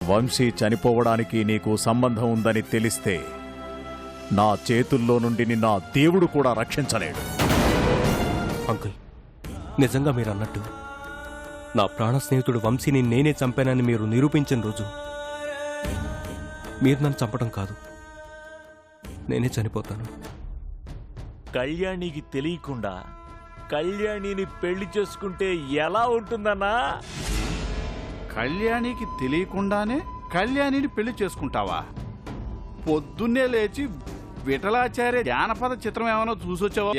వంశీ చనిపోవడానికి నీకు సంబంధం ఉందని తెలిస్తే నా చేతుల్లో నుండి నిన్న దేవుడు కూడా రక్షించలేడు. అంకుల్, నిజంగా మీరు అన్నట్టు నా ప్రాణ స్నేహితుడు వంశీని నేనే చంపానని మీరు నిరూపించిన రోజు మీరు నన్ను చంపడం కాదు, నేనే చనిపోతాను. కళ్యాణికి తెలియకుండా కళ్యాణిని పెళ్లి చేసుకుంటే ఎలా ఉంటుందన్నా? కళ్యాణికి తెలియకుండానే కళ్యాణిని పెళ్లి చేసుకుంటావా? పొద్దున్నే లేచి విఠలాచార్య జానపద చిత్రం ఏమైనా చూసొచ్చావా?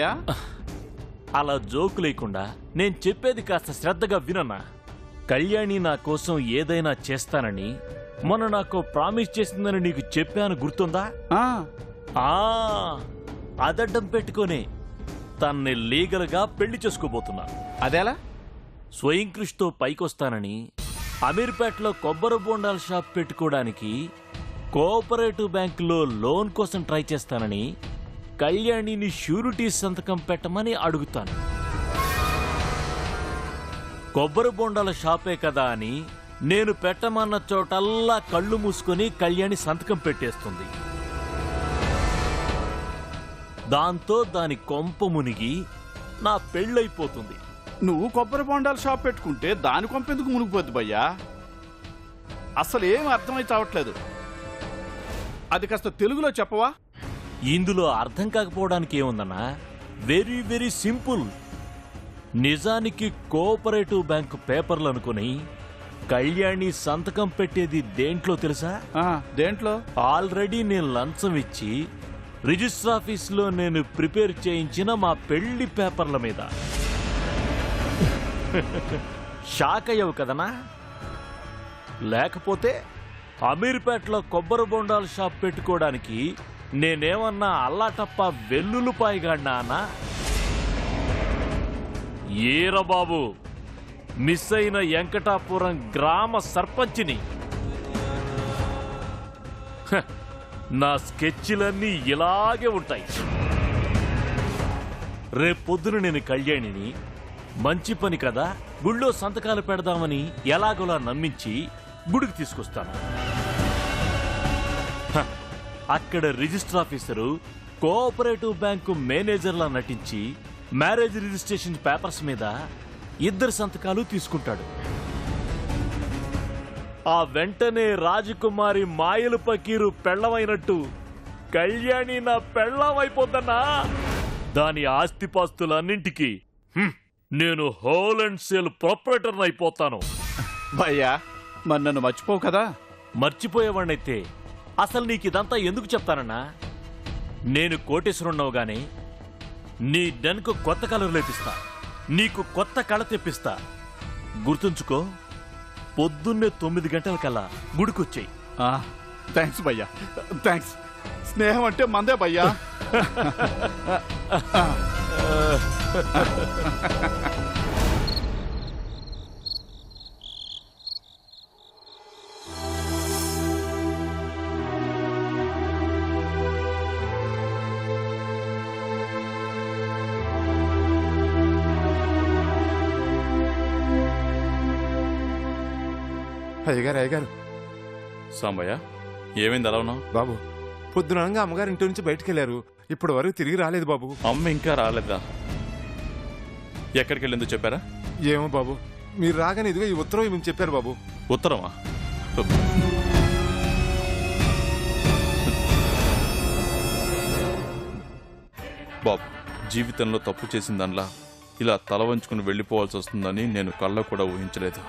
అలా జోకు లేకుండా నేను చెప్పేది కాస్త శ్రద్ధగా వినన్నా. కళ్యాణి నా కోసం ఏదైనా చేస్తానని మొన్న నాకు ప్రామిస్ చేసిందని నీకు చెప్పాను, గుర్తుందా? అదడ్డం పెట్టుకునే తన్ని లీగల్గా పెళ్లి చేసుకోబోతున్నా. అదేలా? స్వయం కృషితో పైకొస్తానని అమీర్పేటలో కొబ్బరి బొండాల షాప్ పెట్టుకోవడానికి కోఆపరేటివ్ బ్యాంకులో లోన్ కోసం ట్రై చేస్తానని కళ్యాణిని షూరిటీ సంతకం పెట్టమని అడుగుతాను. కొబ్బరి బొండాల షాపే కదా అని నేను పెట్టమన్న చోటల్లా కళ్ళు మూసుకొని కళ్యాణి సంతకం పెట్టేస్తుంది. దాంతో దాని కొంప మునిగి నా పెళ్ళైపోతుంది. నువ్వు కొబ్బరి బొండాల షాప్ పెట్టుకుంటే దాని కొంపెందుకు మునిగిపోద్ది భయ్యా? అసలు ఏం అర్థమై చావట్లేదు. అది కాస్త తెలుగులో చెప్పవా? ఇందులో అర్థం కాకపోవడానికి ఏముందన్నా, వెరీ వెరీ సింపుల్. నిజానికి కోఆపరేటివ్ బ్యాంకు పేపర్లు అనుకుని కళ్యాణి సంతకం పెట్టేది దేంట్లో తెలుసా? దేంట్లో? ఆల్రెడీ నేను లంచం ఇచ్చి రిజిస్టర్ ఆఫీస్లో నేను ప్రిపేర్ చేయించిన మా పెళ్లి పేపర్ల మీద. షాక్ అయ్యవు కదనా? లేకపోతే అమీర్పేటలో కొబ్బరి బొండాల షాప్ పెట్టుకోవడానికి నేనేమన్నా అల్లాటప్ప వెల్లుల్లిపాయగాడినా అన్నా? ఏరబాబు, మిస్ అయిన వెంకటాపురం గ్రామ సర్పంచిని. నా స్కెచ్లన్నీ ఇలాగే ఉంటాయి. రేపొద్దున నేను కళ్యాణిని మంచి పని కదా గుళ్ళో సంతకాలు పెడదామని ఎలాగోలా నమ్మించి గుడికి తీసుకొస్తాను. అక్కడ రిజిస్టర్ ఆఫీసరు కోఆపరేటివ్ బ్యాంకు మేనేజర్లా నటించి మ్యారేజ్ రిజిస్ట్రేషన్ పేపర్స్ మీద 2 సంతకాలు తీసుకుంటాడు. ఆ వెంటనే రాజకుమారి మాయలు పకీరు పెళ్లమైనట్టు కళ్యాణి నా పెళ్లమైపోద్దన్నా. దాని ఆస్తిపాస్తులన్నింటికి నేను హోల్ అండ్ సేల్ ప్రొపరేటర్ అయిపోతాను. భయ్యా, మరి నన్ను మర్చిపోవు కదా? మర్చిపోయేవాడినైతే అసలు నీకు ఇదంతా ఎందుకు చెప్తానన్నా? నేను కోటేశ్వరున్నావుగానే నీ డెన్కు కొత్త కలర్ లేపిస్తా, నీకు కొత్త కళ తెప్పిస్తా. గుర్తుంచుకో, పొద్దున్నే 9 గంటలకల్లా గుడికొచ్చేయి. థ్యాంక్స్ భయ్యా, థ్యాంక్స్. స్నేహం అంటే మందే భయ్యా. అయ్యగారు సాంబయ్య, ఏమైంది అలా ఉన్నావు? బాబు, పొద్దునగా అమ్మగారు ఇంటి నుంచి బయటకు వెళ్ళారు, ఇప్పటి వరకు తిరిగి రాలేదు బాబు. అమ్మ ఇంకా రాలేదా? ఎక్కడికి వెళ్ళిందో చెప్పారా? ఏమో బాబు, మీరు రాగానే ఇదిగో ఈ ఉత్తరం ఏమని చెప్పారు బాబు. ఉత్తరమా? బాబు, జీవితంలో తప్పు చేసిన దానిలా ఇలా తల వంచుకుని వెళ్ళిపోవాల్సి వస్తుందని నేను కళ్ళ కూడా ఊహించలేదు.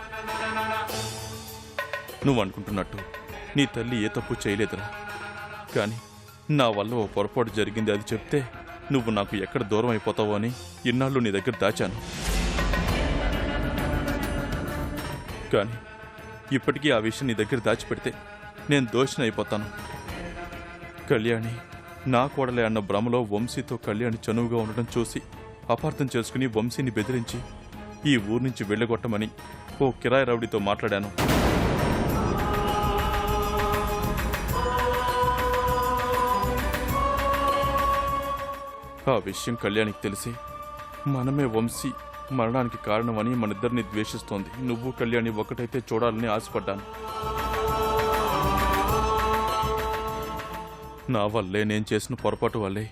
నువ్వు అనుకుంటున్నట్టు నీ తల్లి ఏ తప్పు చేయలేదురా. కానీ నా వల్ల ఓ పొరపాటు జరిగింది, అది చెప్తే నువ్వు నాకు ఎక్కడ దూరం అయిపోతావో అని ఇన్నాళ్ళు నీ దగ్గర దాచాను. కానీ ఇప్పటికీ ఆ విషయం నీ దగ్గర దాచిపెడితే నేను దోషిని అయిపోతాను. కళ్యాణి నా కోడలే అన్న భ్రమలో వంశీతో కళ్యాణి చనువుగా ఉండడం చూసి అపార్థం చేసుకుని వంశీని బెదిరించి ఈ ఊరు నుంచి వెళ్ళగొట్టమని ఓ కిరాయి రౌడీతో మాట్లాడాను. ఆ విషయం కళ్యాణికి తెలిసి మనమే వంశీ మరణానికి కారణమని మనిద్దరిని ద్వేషిస్తోంది. నువ్వు కళ్యాణి ఒకటైతే చూడాలని ఆశపడ్డాను. నా వల్లే, నేను చేసిన పొరపాటు వల్లే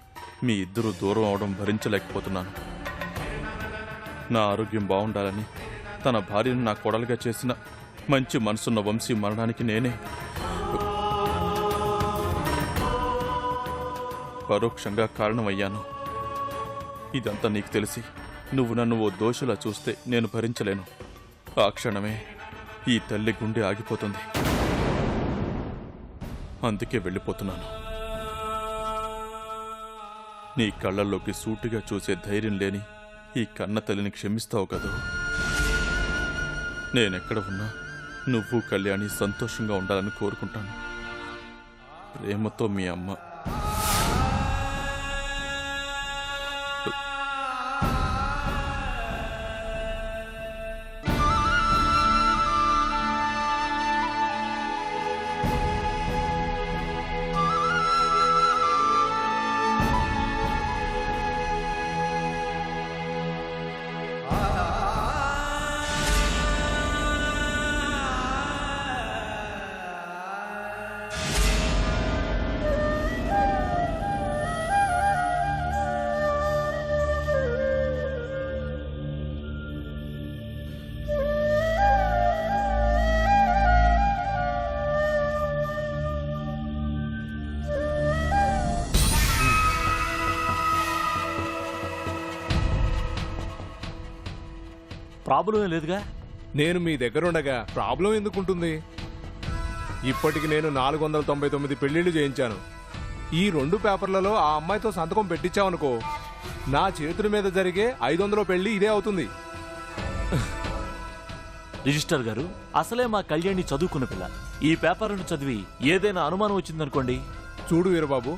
మీ ఇద్దరు దూరం అవడం భరించలేకపోతున్నాను. నా ఆరోగ్యం బాగుండాలని తన భార్యను నా కొడలుగా చేసిన మంచి మనసున్న వంశీ మరణానికి నేనే పరోక్షంగా కారణమయ్యాను. ఇదంతా నీకు తెలిసి నువ్వు నన్ను ఓ దోషులా చూస్తే నేను భరించలేను. ఆ క్షణమే ఈ తల్లి గుండె ఆగిపోతుంది. అందుకే వెళ్ళిపోతున్నాను. నీ కళ్ళల్లోకి సూటిగా చూసే ధైర్యం లేని ఈ కన్న తల్లిని క్షమిస్తావు కదూ? నేనెక్కడ ఉన్నా నువ్వు కళ్యాణి సంతోషంగా ఉండాలని కోరుకుంటాను. ప్రేమతో మీ అమ్మ. ప్రాబ్లం ఏం లేదుగా. నేను మీ దగ్గరుండగా ప్రాబ్లం ఎందుకుంటుంది? ఇప్పటికి నేను 499 పెళ్లిళ్లు చేయించాను. ఈ 2 పేపర్లలో ఆ అమ్మాయితో సంతకం పెట్టించావనుకో, నా చేతుల మీద జరిగే 500 పెళ్లి ఇదే అవుతుంది. రిజిస్టర్ గారు, అసలే మా కళ్యాణి చదువుకున్న పిల్ల. ఈ పేపర్లను చదివి ఏదైనా అనుమానం వచ్చిందనుకోండి. చూడు వీరబాబు,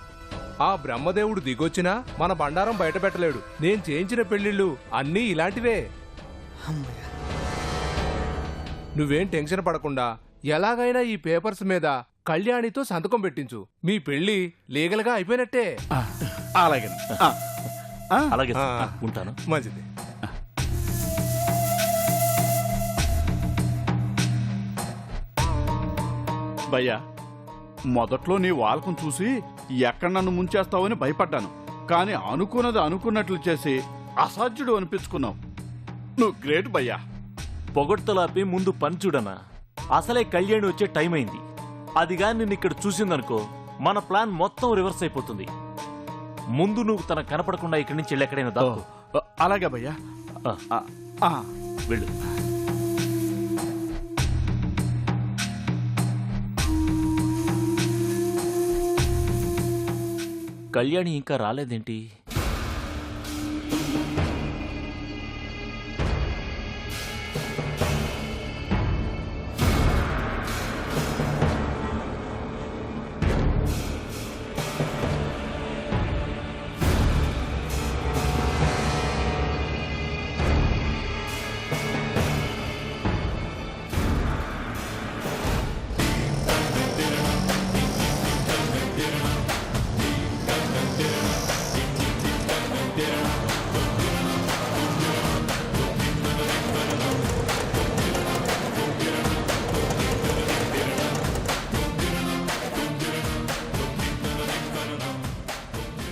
ఆ బ్రహ్మదేవుడు దిగొచ్చినా మన బండారం బయట పెట్టలేడు. నేను చేయించిన పెళ్లిళ్ళు అన్నీ ఇలాంటివే. నువ్వేం టెన్షన్ పడకుండా ఎలాగైనా ఈ పేపర్స్ మీద కళ్యాణితో సంతకం పెట్టించు. మీ పెళ్లి లీగల్ గా అయిపోయినట్టే. అలాగే. అలాగే సార్, ఉంటాను. మంచిది. భయ్యా, మొదట్లో నీ వాలకం చూసి ఎక్కడ నన్ను ముంచేస్తావని భయపడ్డాను. కానీ అనుకున్నది అనుకున్నట్లు చేసి అసాధ్యుడు అనిపించుకున్నావు. నువ్వు గ్రేట్ భయ్యా. పొగడ్తలాపి ముందు పని చూడనా. అసలే కళ్యాణి వచ్చే టైం అయింది. అది గాని నిన్ను ఇక్కడ చూసిందనుకో, మన ప్లాన్ మొత్తం రివర్స్ అయిపోతుంది. ముందు నువ్వు తన కనపడకుండా ఇక్కడి నుంచి వెళ్ళి ఎక్కడైనా దాక్కో. అలాగే భయ్యా. వెళ్ళు. కళ్యాణి ఇంకా రాలేదేంటి?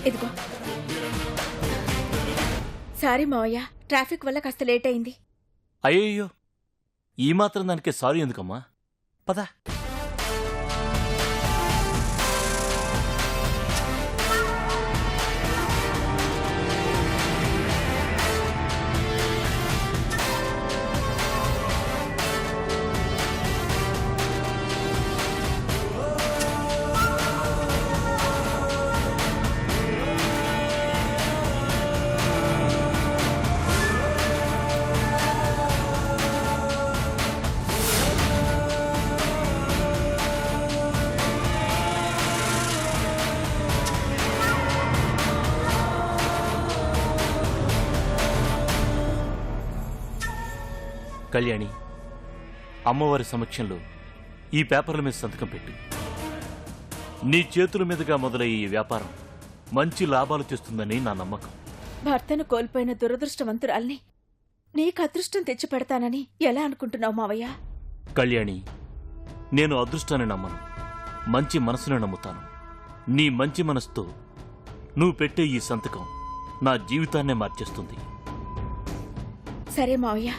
ఇదిగో. సారీ మావయ్య, ట్రాఫిక్ వల్ల కాస్త లేట్ అయింది. అయ్యయ్యో, ఈ మాత్రం దానికి సారీ ఎందుకమ్మా? పద. కళ్యాణి, అమ్మవారి సమక్షంలో ఈ పేపర్ల మీద సంతకం పెట్టు. నీ చేతుల మీదుగా మొదలయ్యే ఈ వ్యాపారం మంచి లాభాలు తెస్తుందని నా నమ్మకం. భర్తను కోల్పోయిన దురదృష్టవంతురాల్ని నీకు అదృష్టం తెచ్చి పెడతానని ఎలా అనుకుంటున్నావు మావయ్య? కళ్యాణి, నేను అదృష్టాన్ని నమ్మను, మంచి మనసుని నమ్ముతాను. నీ మంచి మనసుతో నువ్వు పెట్టే ఈ సంతకం నా జీవితాన్నే మార్చేస్తుంది. సరే మావయ్య.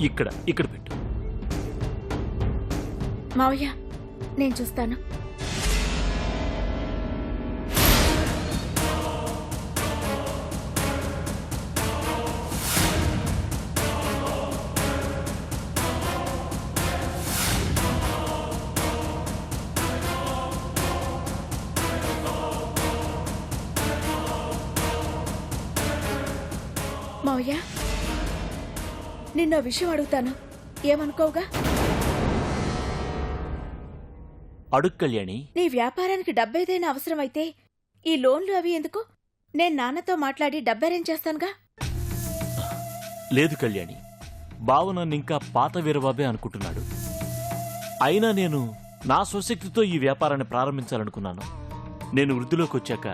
ఇక్కడ పెట్టు. మావయ్య, నేను చూస్తాను. మావయ్య, నిన్న విషయం అడుగుతాను, ఏమనుకోవుగా? అడుగు కళ్యాణి. నీ వ్యాపారానికి డబ్బేదైనా అవసరమైతే ఈ లోన్లు అవి ఎందుకు? నేను నాన్నతో మాట్లాడి డబ్బు అరేంజ్ చేస్తానుగా. లేదు కళ్యాణి, బావ నన్ను ఇంకా పాత వీరబాబే అనుకుంటున్నాడు. అయినా నేను నా స్వశక్తితో ఈ వ్యాపారాన్ని ప్రారంభించాలనుకున్నాను. నేను వృద్ధిలోకి వచ్చాక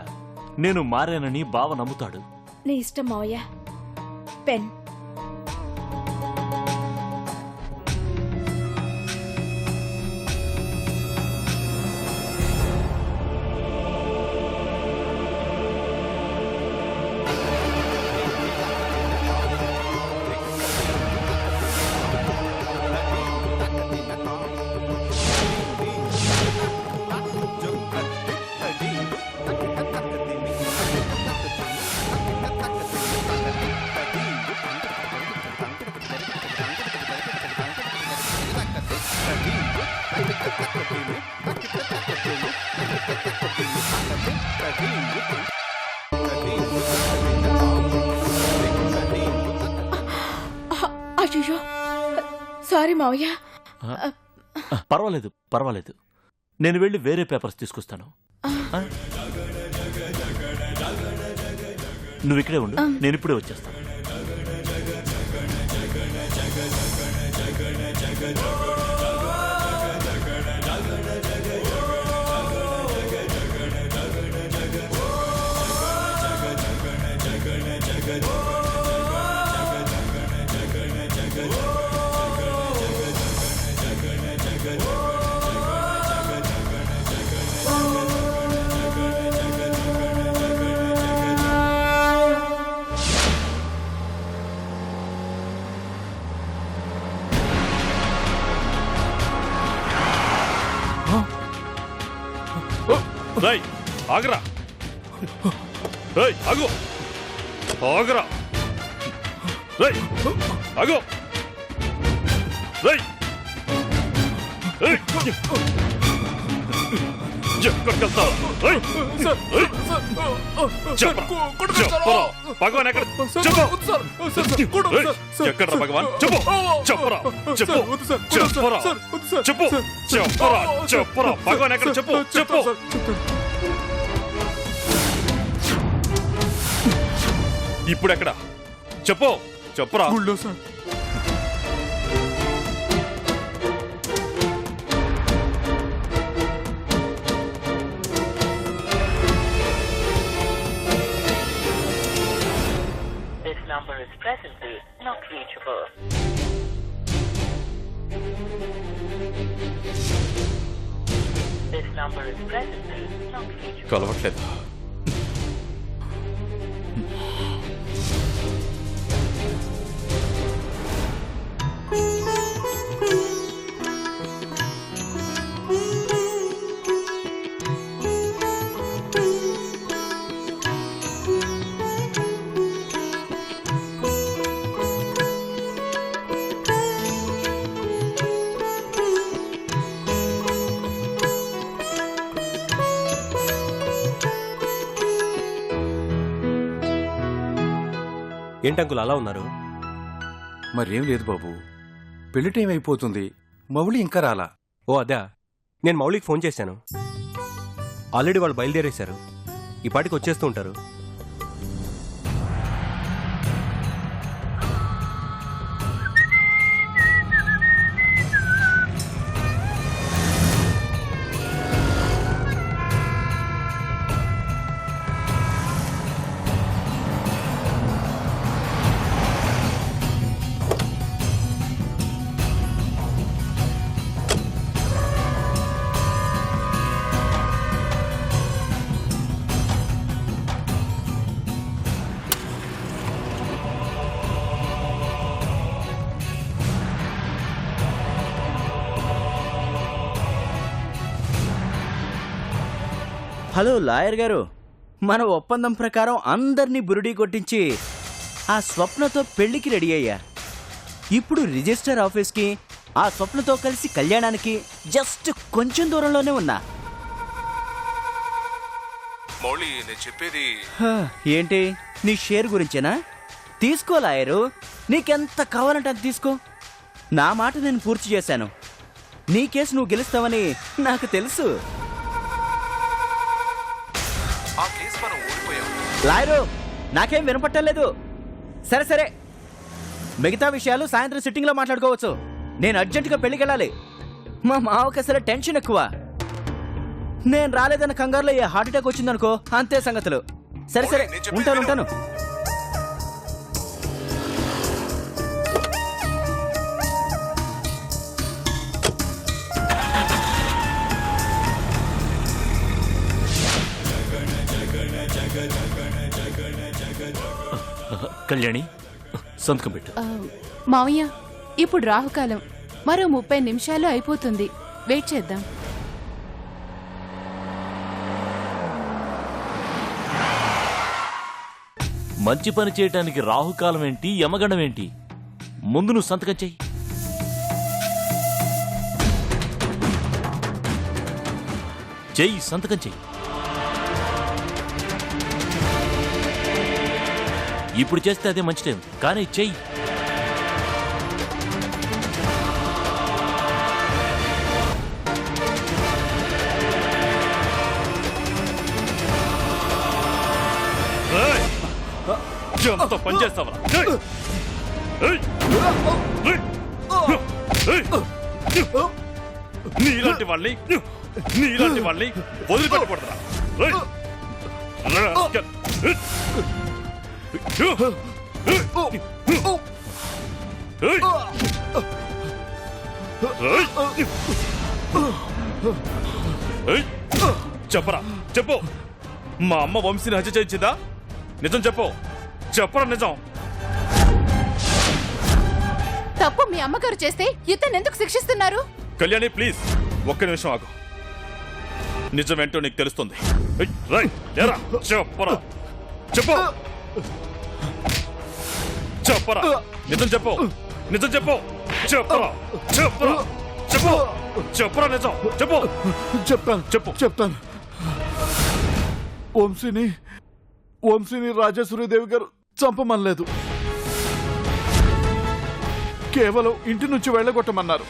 నేను మారానని బావ నమ్ముతాడు. నీ ఇష్టం మావయ్య. పెన్. అయ్యో, సారీ మావయ్య. పర్వాలేదు. నేను వెళ్ళి వేరే పేపర్స్ తీసుకొస్తాను. నువ్వు ఇక్కడే ఉండు, నేను ఇప్పుడే వచ్చేస్తాను. రేయ్, ఆగరా. రేయ్, ఆగు. ఆగరా. రేయ్, ఆగు. రేయ్. రేయ్. ఎక్కడికి వెళ్తావు? రేయ్. రేయ్. చెప్పరా భగవాన్ ఎక్కడ? చెప్పు. రేయ్, ఎక్కడ్రా భగవాన్? చెప్పరా భగవాన్ ఎక్కడ? చెప్పు. ఇప్పుడు ఎక్కడ? చెప్పరా. Number is presently not reachable. This number is presently not reachable. కలవట్లేదు. ఏంటంకుల్ అలా ఉన్నారు? మరేం లేదు బాబు, పెళ్లి టైం అయిపోతుంది, మౌళి ఇంకా రాలా. ఓ అదా, నేను మౌళికి ఫోన్ చేశాను. ఆల్రెడీ వాళ్ళు బయలుదేరేశారు, ఈ పాటికి వచ్చేస్తూ ఉంటారు. హలో లాయర్ గారు, మన ఒప్పందం ప్రకారం అందరినీ బురుడీ కొట్టించి ఆ స్వప్నతో పెళ్లికి రెడీ అయ్యా. ఇప్పుడు రిజిస్టర్ ఆఫీస్కి ఆ స్వప్నతో కలిసి కళ్యాణానికి జస్ట్ కొంచెం దూరంలోనే ఉన్నా. మౌళి నేను చెప్పేది ఏంటి, నీ షేర్ గురించేనా? తీసుకో లాయరు, నీకెంత కావాలంటే అంత తీసుకో. నా మాట నేను పూర్తి చేశాను. నీ కేసు నువ్వు గెలుస్తావని నాకు తెలుసు. ఆ కేసు మనం ఓడిపోయాం. లాయరు, నాకేం వినపట్టలేదు. సరే సరే, మిగతా విషయాలు సాయంత్రం సిట్టింగ్లో మాట్లాడుకోవచ్చు. నేను అర్జెంటుగా పెళ్ళికి వెళ్ళాలి. మా మావకి అసలు టెన్షన్ ఎక్కువ. నేను రాలేదన్న కంగారులో ఏ హార్ట్ అటాక్ వచ్చిందనుకో, అంతే సంగతులు. సరే సరే, ఉంటాను. కళ్యాణి, సంతకం పెట్టు. మావయ్య, ఇప్పుడు రాహుకాలం. మరో 30 నిమిషాలు అయిపోతుంది. వెయిట్ చేద్దాం. మంచి పని చేయటానికి రాహుకాలం ఏంటి, యమగండం ఏంటి? ముందు నువ్వు సంతకం చెయ్యి. చెయ్యి, సంతకం చెయ్యి. ఇప్పుడు చేస్తే అదే మంచి టైం, కానీ చెయ్యి. ఎంత పని చేస్తావరా? నీలాంటి వాళ్ళని వదిలిపెట్టకూడదురా. చెప్పరా, చెప్పు. మా అమ్మ వంశీని హత్య చేయించిందా? నిజం చెప్పరా నిజం. తప్పు మీ అమ్మగారు చేస్తే ఇతను ఎందుకు శిక్షిస్తున్నారు? కళ్యాణి ప్లీజ్ ఒక్క నిమిషం ఆగు. నిజమేంటో నీకు తెలుస్తుంది. చెప్పరా, నిజం చెప్పు. చెప్పరా నిజం చెప్పు. చెప్తాను. వంశీని రాజేశ్వరీదేవి గారు చంపమనలేదు. కేవలం ఇంటి నుంచి వెళ్ళగొట్టమన్నారు.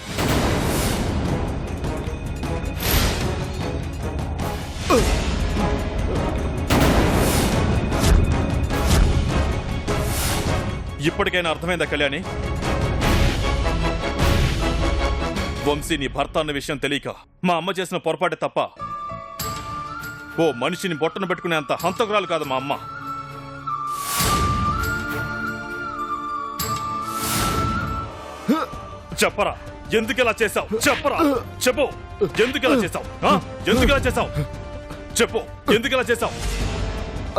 ఇప్పటికైనా అర్థమైందా కళ్యాణి? వంశీ నీ భర్త అన్న విషయం తెలియక మా అమ్మ చేసిన పొరపాటే తప్ప ఓ మనిషిని బొట్టను పెట్టుకునే అంత హంతకురాలు కాదు మా అమ్మ. చెప్పరా, ఎందుకెలా చేశావు? చెప్పు. ఎందుకెలా చేశావు?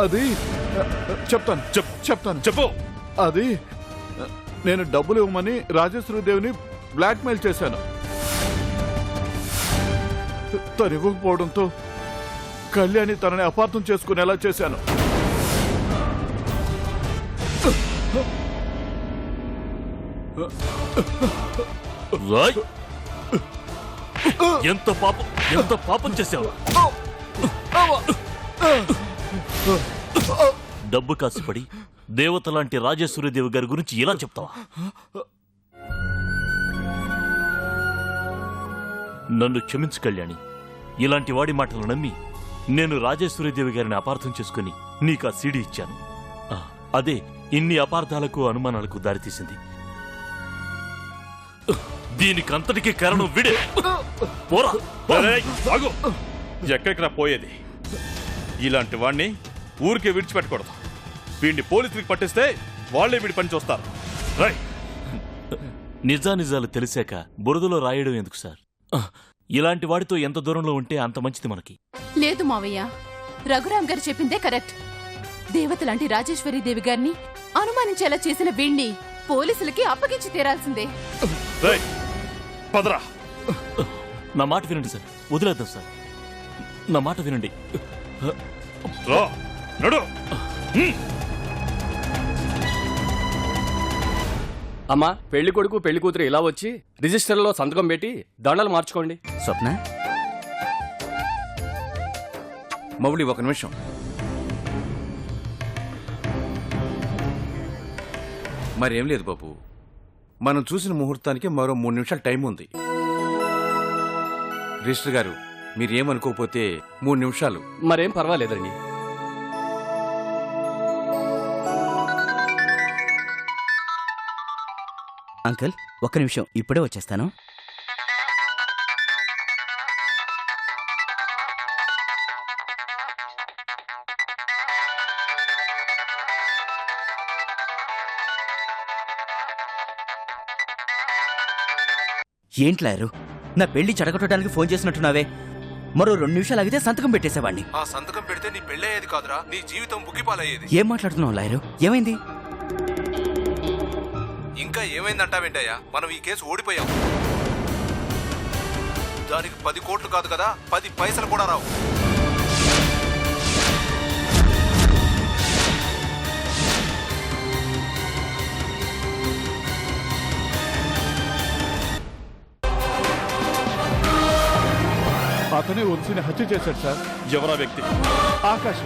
అది చెప్తాను. అది నేను డబ్బులు ఇవ్వమని రాజేశ్వరీదేవిని బ్లాక్మెయిల్ చేశాను. తను ఇవ్వకపోవడంతో కళ్యాణి తనని అపార్థం చేసుకునేలా చేశాను. ఎంత పాపం చేశావు? డబ్బు కాసిపడి దేవత లాంటి రాజేశ్వరీదేవి గారి గురించి ఇలా చెప్తావా? నన్ను క్షమించు కళ్యాణి. ఇలాంటి వాడి మాటలు నమ్మి నేను రాజేశ్వరీదేవి గారిని అపార్థం చేసుకుని నీకు ఆ సీడీ ఇచ్చాను. అదే ఇన్ని అపార్థాలకు అనుమానాలకు దారితీసింది. దీనికంతటికీ కారణం వీడే. పోరా. ఎక్కడికి పోయేది? ఇలాంటి వాడిని ఊరికే విడిచిపెట్టకూడదు. వీడిని పోలీసులకు పట్టిస్తే వాళ్లే వీడి పని చూస్తారు. నిజానిజాలు తెలిసాక బురదలో రాయడం ఎందుకు సార్? ఇలాంటి వాడితో ఎంత దూరంలో ఉంటే అంత మంచిది మనకి. లేదు మావయ్య, రఘురామ్ గారు చెప్పిందే కరెక్ట్. దేవతలాంటి రాజేశ్వరీదేవి గారిని అనుమానించేలా చేసిన వీణ్ణి పోలీసులకి అప్పగించి తీరాల్సిందే. పదరా. నా మాట వినండి సార్, వదిలేద్దాం సార్. నా మాట వినండి. రా, నడు. అమ్మా పెళ్లి కొడుకు పెళ్లి కూతురు ఇలా వచ్చి రిజిస్టర్లో సంతకం పెట్టి దండలు మార్చుకోండి. స్వప్న, మౌళి ఒక నిమిషం. మరేం లేదు బాబు, మనం చూసిన ముహూర్తానికి మరో 3 నిమిషాలు టైం ఉంది. రిజిస్టర్ గారు మీరేమనుకోకపోతే 3 నిమిషాలు. మరేం పర్వాలేదండి. అంకుల్ ఒక్క నిమిషం, ఇప్పుడే వచ్చేస్తాను. ఏంట్లారు, నా పెళ్లి చెడగొట్టడానికి ఫోన్ చేసినట్టున్నావే. మరో 2 నిమిషాలు ఆగితే సంతకం పెట్టేసేవాడిని. ఆ సంతకం పెడితే నీ పెళ్ళయ్యేది కాదురా, నీ జీవితం బుగ్గిపాలయ్యేది. ఏం మాట్లాడుతున్నావు లాయరు? ఏమైంది? ఇంకా ఏమైందంటావేంటయ్యా, మనం ఈ కేసు ఓడిపోయాం. దానికి 10 కోట్లు కాదు కదా, 10 పైసలు కూడా రావు. అతనే వంశీని హత్య చేశాడు సార్. ఎవరా వ్యక్తి? ఆకాశ్.